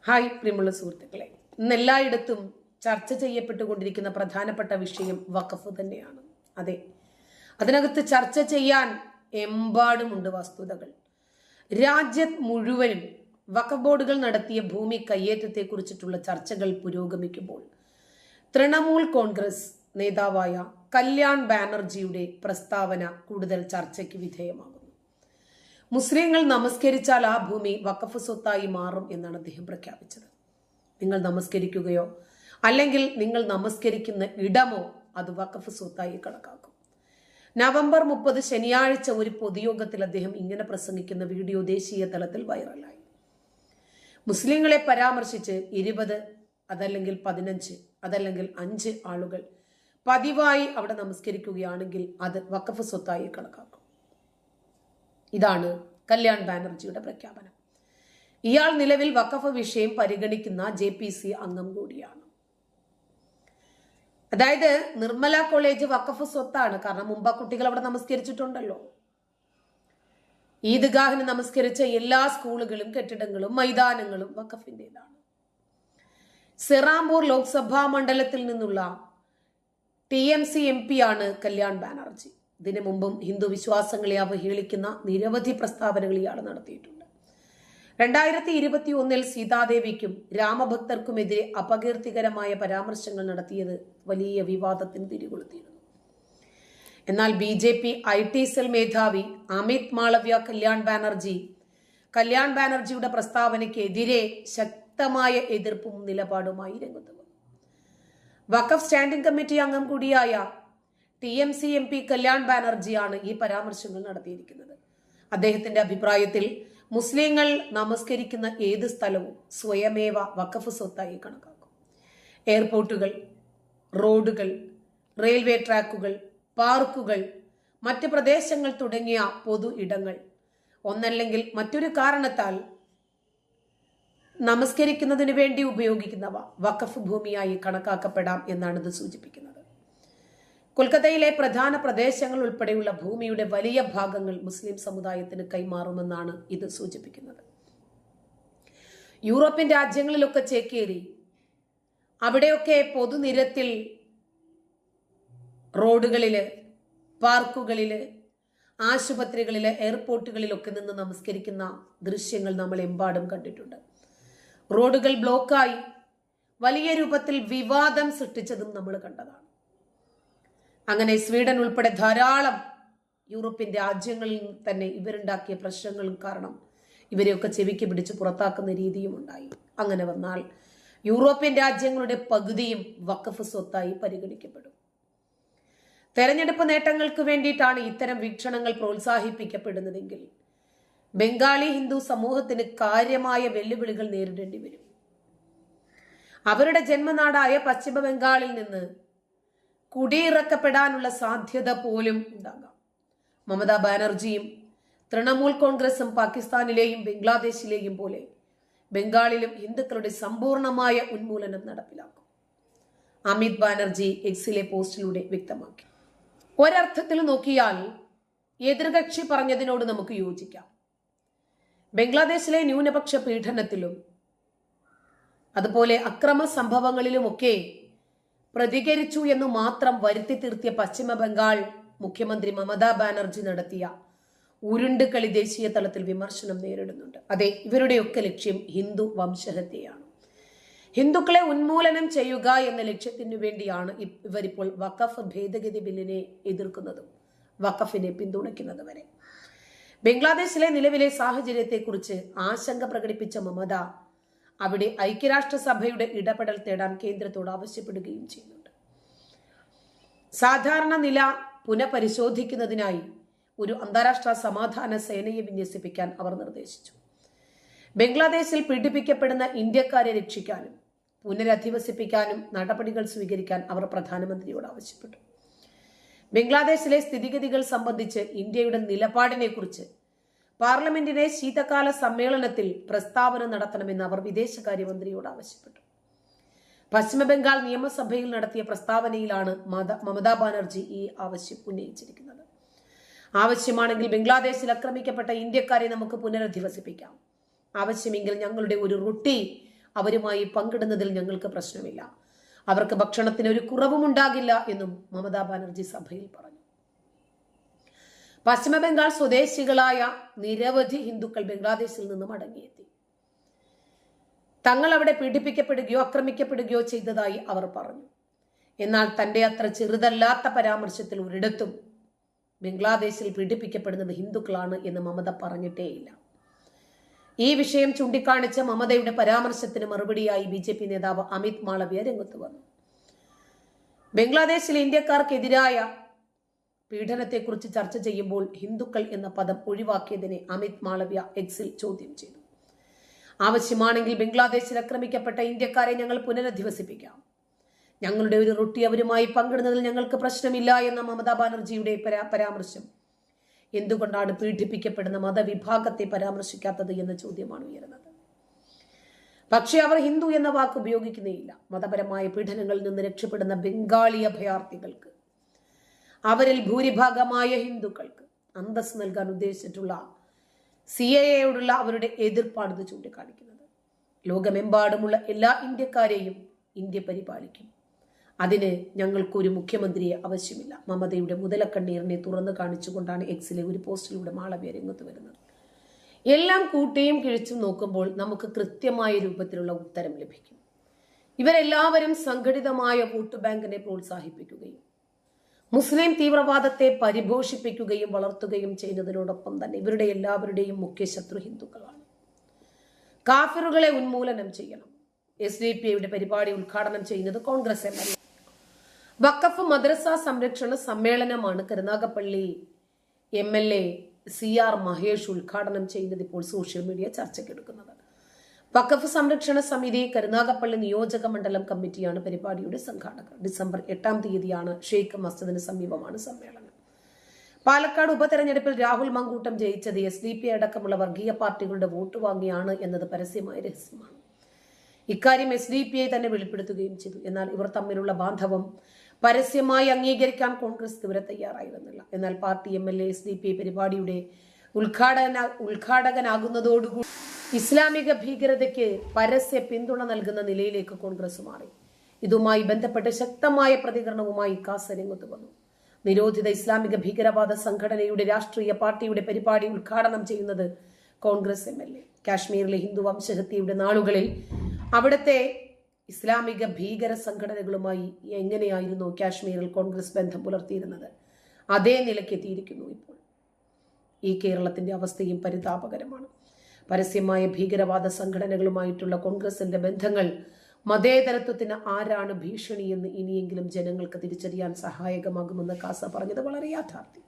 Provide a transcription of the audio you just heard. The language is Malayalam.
ഹായ് പ്രിയമുള്ള സുഹൃത്തുക്കളെ, ഇന്ന് എല്ലായിടത്തും ചർച്ച ചെയ്യപ്പെട്ടുകൊണ്ടിരിക്കുന്ന പ്രധാനപ്പെട്ട വിഷയം വഖഫ് തന്നെയാണ്. അതെ, അതിനകത്ത് ചർച്ച ചെയ്യാൻ എമ്പാടുമുണ്ട് വസ്തുതകൾ. രാജ്യം മുഴുവനും വഖഫ് ബോർഡുകൾ നടത്തിയ ഭൂമി കയ്യേറ്റത്തെ കുറിച്ചിട്ടുള്ള ചർച്ചകൾ പുരോഗമിക്കുമ്പോൾ തൃണമൂൽ കോൺഗ്രസ് നേതാവായ കല്യാൺ ബാനർജിയുടെ പ്രസ്താവന കൂടുതൽ ചർച്ചയ്ക്ക് വിധേയമാകുന്നു. മുസ്ലിങ്ങൾ നമസ്കരിച്ചാൽ ആ ഭൂമി വഖഫ് സ്വത്തായി മാറും എന്നാണ് അദ്ദേഹം പ്രഖ്യാപിച്ചത്. നിങ്ങൾ നമസ്കരിക്കുകയോ അല്ലെങ്കിൽ നിങ്ങൾ നമസ്കരിക്കുന്ന ഇടമോ അത് വഖഫ് സ്വത്തായി കണക്കാക്കും. നവംബർ 30 ശനിയാഴ്ച ഒരു പൊതുയോഗത്തിൽ അദ്ദേഹം ഇങ്ങനെ പ്രസംഗിക്കുന്ന വീഡിയോ ദേശീയ തലത്തിൽ വൈറലായി. മുസ്ലിങ്ങളെ പരാമർശിച്ച് 20 അതല്ലെങ്കിൽ 15 അതല്ലെങ്കിൽ 5 ആളുകൾ പതിവായി അവിടെ നമസ്കരിക്കുകയാണെങ്കിൽ അത് വഖഫ് സ്വത്തായി കണക്കാക്കും. ഇതാണ് കല്യാൺ ബാനർജിയുടെ പ്രഖ്യാപനം. ഇയാൾ നിലവിൽ വഖഫ് വിഷയം പരിഗണിക്കുന്ന JPC അംഗം കൂടിയാണ്. അതായത് നിർമ്മല കോളേജ് വഖഫ് സ്വത്താണ്. കാരണം മുമ്പ് കുട്ടികൾ അവിടെ നമസ്കരിച്ചിട്ടുണ്ടല്ലോ. ഈദ്ഗാഹിന് നമസ്കരിച്ച എല്ലാ സ്കൂളുകളും കെട്ടിടങ്ങളും മൈതാനങ്ങളും വഖഫിൻ്റെതാണ്. സെറാംപൂർ ലോക്സഭാ മണ്ഡലത്തിൽ നിന്നുള്ള TMC MP ആണ് കല്യാൺ ബാനർജി. ഇതിനു മുമ്പും ഹിന്ദു വിശ്വാസങ്ങളെ അവഹേളിക്കുന്ന നിരവധി പ്രസ്താവനകൾ ഇയാൾ നടത്തിയിട്ടുണ്ട്. 2021 സീതാദേവിക്കും രാമഭക്തർക്കുമെതിരെ അപകീർത്തികരമായ പരാമർശങ്ങൾ നടത്തിയത് വലിയ വിവാദത്തിന് തിരികൊളുത്തിയിരുന്നു. എന്നാൽ BJP IT സെൽ മേധാവി അമിത് മാളവ്യ കല്യാൺ ബാനർജിയുടെ പ്രസ്താവനയ്ക്കെതിരെ ശക്തമായ എതിർപ്പും നിലപാടുമായി രംഗത്ത് വന്നു. വഖഫ് സ്റ്റാൻഡിംഗ് കമ്മിറ്റി അംഗം കൂടിയായ TMC MP കല്യാൺ ബാനർജിയാണ് ഈ പരാമർശങ്ങൾ നടത്തിയിരിക്കുന്നത്. അദ്ദേഹത്തിന്റെ അഭിപ്രായത്തിൽ മുസ്ലിങ്ങൾ നമസ്കരിക്കുന്ന ഏത് സ്ഥലവും സ്വയമേവ വഖഫ് സ്വത്തായി കണക്കാക്കും. എയർപോർട്ടുകൾ, റോഡുകൾ, റെയിൽവേ ട്രാക്കുകൾ, പാർക്കുകൾ, മറ്റ് പ്രദേശങ്ങൾ തുടങ്ങിയ പൊതു ഇടങ്ങൾ ഒന്നല്ലെങ്കിൽ മറ്റൊരു കാരണത്താൽ നമസ്കരിക്കുന്നതിന് വേണ്ടി ഉപയോഗിക്കുന്നവ വഖഫ് ഭൂമിയായി കണക്കാക്കപ്പെടാം എന്നാണ് ഇത് സൂചിപ്പിക്കുന്നത്. കൊൽക്കത്തയിലെ പ്രധാന പ്രദേശങ്ങൾ ഉൾപ്പെടെയുള്ള ഭൂമിയുടെ വലിയ ഭാഗങ്ങൾ മുസ്ലിം സമുദായത്തിന് കൈമാറുമെന്നാണ് ഇത് സൂചിപ്പിക്കുന്നത്. യൂറോപ്യൻ രാജ്യങ്ങളിലൊക്കെ ചേക്കേറി അവിടെയൊക്കെ പൊതുനിരത്തിൽ, റോഡുകളില്, പാർക്കുകളില്, ആശുപത്രികളില്, എയർപോർട്ടുകളിലൊക്കെ നിന്ന് നമസ്കരിക്കുന്ന ദൃശ്യങ്ങൾ നമ്മൾ എമ്പാടും കണ്ടിട്ടുണ്ട്. റോഡുകൾ ബ്ലോക്കായി വലിയ രൂപത്തിൽ വിവാദം സൃഷ്ടിച്ചതും നമ്മൾ കണ്ടതാണ്. അങ്ങനെ സ്വീഡൻ ഉൾപ്പെടെ ധാരാളം യൂറോപ്യൻ രാജ്യങ്ങളിൽ തന്നെ ഇവരുണ്ടാക്കിയ പ്രശ്നങ്ങളും കാരണം ഇവരെയൊക്കെ ചെവിക്ക് പിടിച്ച് പുറത്താക്കുന്ന രീതിയും ഉണ്ടായി. അങ്ങനെ വന്നാൽ യൂറോപ്യൻ രാജ്യങ്ങളുടെ പകുതിയും വഖഫ് സ്വത്തായി പരിഗണിക്കപ്പെടും. തെരഞ്ഞെടുപ്പ് നേട്ടങ്ങൾക്ക് വേണ്ടിയിട്ടാണ് ഇത്തരം വീക്ഷണങ്ങൾ പ്രോത്സാഹിപ്പിക്കപ്പെടുന്നതെങ്കിൽ ബംഗാളി ഹിന്ദു സമൂഹത്തിന് കാര്യമായ വെല്ലുവിളികൾ നേരിടേണ്ടി വരും. അവരുടെ ജന്മനാടായ പശ്ചിമ ബംഗാളിൽ നിന്ന് കുടിയിറക്കപ്പെടാനുള്ള സാധ്യത പോലും ഉണ്ടാകാം. മമതാ ബാനർജിയും തൃണമൂൽ കോൺഗ്രസും പാകിസ്ഥാനിലെയും ബംഗ്ലാദേശിലെയും പോലെ ബംഗാളിലും ഹിന്ദുക്കളുടെ സമ്പൂർണമായ ഉന്മൂലനം നടപ്പിലാക്കും. അമിത് ബാനർജി എക്സിലെ പോസ്റ്റിലൂടെ വ്യക്തമാക്കി. ഒരർത്ഥത്തിൽ നോക്കിയാൽ എതിർകക്ഷി പറഞ്ഞതിനോട് നമുക്ക് യോജിക്കാം. ബംഗ്ലാദേശിലെ ന്യൂനപക്ഷ പീഡനത്തിലും അതുപോലെ അക്രമ സംഭവങ്ങളിലുമൊക്കെ പ്രതികരിച്ചു എന്ന് മാത്രം വരുത്തി തീർത്തിയ പശ്ചിമ ബംഗാൾ മുഖ്യമന്ത്രി മമതാ ബാനർജി നടത്തിയ ഉരുണ്ടുകളി ദേശീയ തലത്തിൽ വിമർശനം നേരിടുന്നുണ്ട്. അതെ, ഇവരുടെയൊക്കെ ലക്ഷ്യം ഹിന്ദു വംശഹത്യയാണ്. ഹിന്ദുക്കളെ ഉന്മൂലനം ചെയ്യുക എന്ന ലക്ഷ്യത്തിനു വേണ്ടിയാണ് ഇവരിപ്പോൾ വഖഫ് ഭേദഗതി ബില്ലിനെ എതിർക്കുന്നതും വഖഫിനെ പിന്തുണയ്ക്കുന്നത് വരെ. ബംഗ്ലാദേശിലെ നിലവിലെ സാഹചര്യത്തെക്കുറിച്ച് ആശങ്ക പ്രകടിപ്പിച്ച മമത അവിടെ ഐക്യരാഷ്ട്രസഭയുടെ ഇടപെടൽ തേടാൻ കേന്ദ്രത്തോട് ആവശ്യപ്പെടുകയും ചെയ്യുന്നുണ്ട്. സാധാരണ നില പുനഃപരിശോധിക്കുന്നതിനായി ഒരു അന്താരാഷ്ട്ര സമാധാന സേനയെ വിന്യസിപ്പിക്കാൻ അവർ നിർദ്ദേശിച്ചു. ബംഗ്ലാദേശിൽ പീഡിപ്പിക്കപ്പെടുന്ന ഇന്ത്യക്കാരെ രക്ഷിക്കാനും പുനരധിവസിപ്പിക്കാനും നടപടികൾ സ്വീകരിക്കാൻ അവർ പ്രധാനമന്ത്രിയോട് ആവശ്യപ്പെട്ടു. ബംഗ്ലാദേശിലെ സ്ഥിതിഗതികൾ സംബന്ധിച്ച് ഇന്ത്യയുടെ നിലപാടിനെ കുറിച്ച് പാർലമെന്റിലെ ശീതകാല സമ്മേളനത്തിൽ പ്രസ്താവന നടത്തണമെന്ന് അവർ വിദേശകാര്യമന്ത്രിയോട് ആവശ്യപ്പെട്ടു. പശ്ചിമ ബംഗാൾ നിയമസഭയിൽ നടത്തിയ പ്രസ്താവനയിലാണ് മമതാ ബാനർജി ഈ ആവശ്യം ഉന്നയിച്ചിരിക്കുന്നത്. ആവശ്യമാണെങ്കിൽ ബംഗ്ലാദേശിൽ ആക്രമിക്കപ്പെട്ട ഇന്ത്യക്കാരെ നമുക്ക് പുനരധിവസിപ്പിക്കാം. ആവശ്യമെങ്കിൽ ഞങ്ങളുടെ ഒരു റൊട്ടി അവരുമായി പങ്കിടുന്നതിൽ ഞങ്ങൾക്ക് പ്രശ്നമില്ല. അവർക്ക് ഭക്ഷണത്തിന് ഒരു കുറവും ഉണ്ടാകില്ല എന്നും മമതാ ബാനർജി സഭയിൽ പറഞ്ഞു. പശ്ചിമ ബംഗാൾ സ്വദേശികളായ നിരവധി ഹിന്ദുക്കൾ ബംഗ്ലാദേശിൽ നിന്ന് മടങ്ങിയെത്തി. തങ്ങൾ അവിടെ പീഡിപ്പിക്കപ്പെടുകയോ ആക്രമിക്കപ്പെടുകയോ ചെയ്തതായി അവർ പറഞ്ഞു. എന്നാൽ തന്റെ അത്ര ചെറുതല്ലാത്ത പരാമർശത്തിൽ ഒരിടത്തും ബംഗ്ലാദേശിൽ പീഡിപ്പിക്കപ്പെടുന്നത് ഹിന്ദുക്കളാണ് എന്ന് മമത പറഞ്ഞിട്ടേയില്ല. ഈ വിഷയം ചൂണ്ടിക്കാണിച്ച് മമതയുടെ പരാമർശത്തിന് മറുപടിയായി BJP നേതാവ് അമിത് മാളവ്യ രംഗത്ത് വന്നു. ബംഗ്ലാദേശിലെ ഇന്ത്യക്കാർക്കെതിരായ പീഡനത്തെക്കുറിച്ച് ചർച്ച ചെയ്യുമ്പോൾ ഹിന്ദുക്കൾ എന്ന പദം ഒഴിവാക്കിയതിനെ അമിത് മാളവ്യ എക്സിൽ ചോദ്യം ചെയ്തു. ആവശ്യമാണെങ്കിൽ ബംഗ്ലാദേശിൽ ആക്രമിക്കപ്പെട്ട ഇന്ത്യക്കാരെ ഞങ്ങൾ പുനരധിവസിപ്പിക്കാം. ഞങ്ങളുടെ ഒരു റൊട്ടി അവരുമായി പങ്കിടുന്നതിൽ ഞങ്ങൾക്ക് പ്രശ്നമില്ല എന്ന മമതാ ബാനർജിയുടെ പരാമർശം എന്തുകൊണ്ടാണ് പീഡിപ്പിക്കപ്പെടുന്ന മതവിഭാഗത്തെ പരാമർശിക്കാത്തത് എന്ന ചോദ്യമാണ് ഉയരുന്നത്. പക്ഷേ അവർ ഹിന്ദു എന്ന വാക്ക് ഉപയോഗിക്കുന്നേയില്ല. മതപരമായ പീഡനങ്ങളിൽ നിന്ന് രക്ഷപ്പെടുന്ന ബംഗാളി അഭയാർത്ഥികൾക്ക്, അവരിൽ ഭൂരിഭാഗമായ ഹിന്ദുക്കൾക്ക് അന്തസ് നൽകാൻ ഉദ്ദേശിച്ചിട്ടുള്ള CAA-യോടുള്ള അവരുടെ എതിർപ്പാണ് ഇത് ചൂണ്ടിക്കാണിക്കുന്നത്. ലോകമെമ്പാടുമുള്ള എല്ലാ ഇന്ത്യക്കാരെയും ഇന്ത്യ പരിപാലിക്കും. അതിന് ഞങ്ങൾക്കൊരു മുഖ്യമന്ത്രിയെ ആവശ്യമില്ല. മമതയുടെ മുതലക്കണ്ണീരിനെ തുറന്നു കാണിച്ചുകൊണ്ടാണ് എക്സിലെ ഒരു പോസ്റ്റിലൂടെ മാളവ്യ രംഗത്ത് വരുന്നത്. എല്ലാം കൂട്ടിയും കിഴിച്ചും നോക്കുമ്പോൾ നമുക്ക് കൃത്യമായ രൂപത്തിലുള്ള ഉത്തരം ലഭിക്കും. ഇവരെല്ലാവരും സംഘടിതമായ വോട്ട് ബാങ്കിനെ പ്രോത്സാഹിപ്പിക്കുകയും മുസ്ലിം തീവ്രവാദത്തെ പരിപോഷിപ്പിക്കുകയും വളർത്തുകയും ചെയ്യുന്നതിനോടൊപ്പം തന്നെ ഇവരുടെ എല്ലാവരുടെയും മുഖ്യ ശത്രു ഹിന്ദുക്കളാണ്. കാഫിറുകളെ ഉന്മൂലനം ചെയ്യണം. SDP-യുടെ പരിപാടി ഉദ്ഘാടനം ചെയ്യുന്നത് കോൺഗ്രസ് MLA. വഖഫ് മദ്രസ സംരക്ഷണ സമ്മേളനമാണ് കരുനാഗപ്പള്ളി MLA CR മഹേഷ് ഉദ്ഘാടനം ചെയ്യുന്നത് ഇപ്പോൾ സോഷ്യൽ മീഡിയ ചർച്ചയ്ക്കെടുക്കുന്നത്. വഖഫ് സംരക്ഷണ സമിതി കരുനാഗപ്പള്ളി നിയോജക മണ്ഡലം കമ്മിറ്റിയാണ് പരിപാടിയുടെ സംഘാടകർ. ഡിസംബർ 8-ാം തീയതിയാണ് ഷെയ്ഖ് മസ്ജിദിന് സമീപമാണ് സമ്മേളനം. പാലക്കാട് ഉപതെരഞ്ഞെടുപ്പിൽ രാഹുൽ മങ്കൂട്ടം ജയിച്ചത് SDP അടക്കമുള്ള വർഗീയ പാർട്ടികളുടെ വോട്ട് വാങ്ങിയാണ് എന്നത് പരസ്യമായ രഹസ്യമാണ്. ഇക്കാര്യം SDP തന്നെ വെളിപ്പെടുത്തുകയും ചെയ്തു. എന്നാൽ ഇവർ തമ്മിലുള്ള ബാന്ധവം പരസ്യമായി അംഗീകരിക്കാൻ കോൺഗ്രസ് ഇതുവരെ തയ്യാറായിരുന്നില്ല. എന്നാൽ പാർട്ടി MLA SDP പരിപാടിയുടെ ഉദ്ഘാടകനാകുന്നതോടുകൂടി ഇസ്ലാമിക ഭീകരതയ്ക്ക് പരസ്യ പിന്തുണ നൽകുന്ന നിലയിലേക്ക് കോൺഗ്രസ് മാറി. ഇതുമായി ബന്ധപ്പെട്ട് ശക്തമായ പ്രതികരണവുമായി കാസ രംഗത്ത് വന്നു. നിരോധിത ഇസ്ലാമിക ഭീകരവാദ സംഘടനയുടെ രാഷ്ട്രീയ പാർട്ടിയുടെ പരിപാടി ഉദ്ഘാടനം ചെയ്യുന്നത് കോൺഗ്രസ് MLA. കാശ്മീരിലെ ഹിന്ദു വംശഹത്യയുടെ നാളുകളിൽ അവിടുത്തെ ഇസ്ലാമിക ഭീകര സംഘടനകളുമായി എങ്ങനെയായിരുന്നു കാശ്മീരിൽ കോൺഗ്രസ് ബന്ധം പുലർത്തിയിരുന്നത്, അതേ നിലയ്ക്ക് എത്തിയിരിക്കുന്നു ഇപ്പോൾ. ഈ കേരളത്തിന്റെ അവസ്ഥയും പരിതാപകരമാണ്. പരസ്യമായ ഭീകരവാദ സംഘടനകളുമായിട്ടുള്ള കോൺഗ്രസിന്റെ ബന്ധങ്ങൾ മതേതരത്വത്തിന് ആരാണ് ഭീഷണിയെന്ന് ഇനിയെങ്കിലും ജനങ്ങൾക്ക് തിരിച്ചറിയാൻ സഹായകമാകുമെന്ന് കാസ പറഞ്ഞത് വളരെ യാഥാർത്ഥ്യം.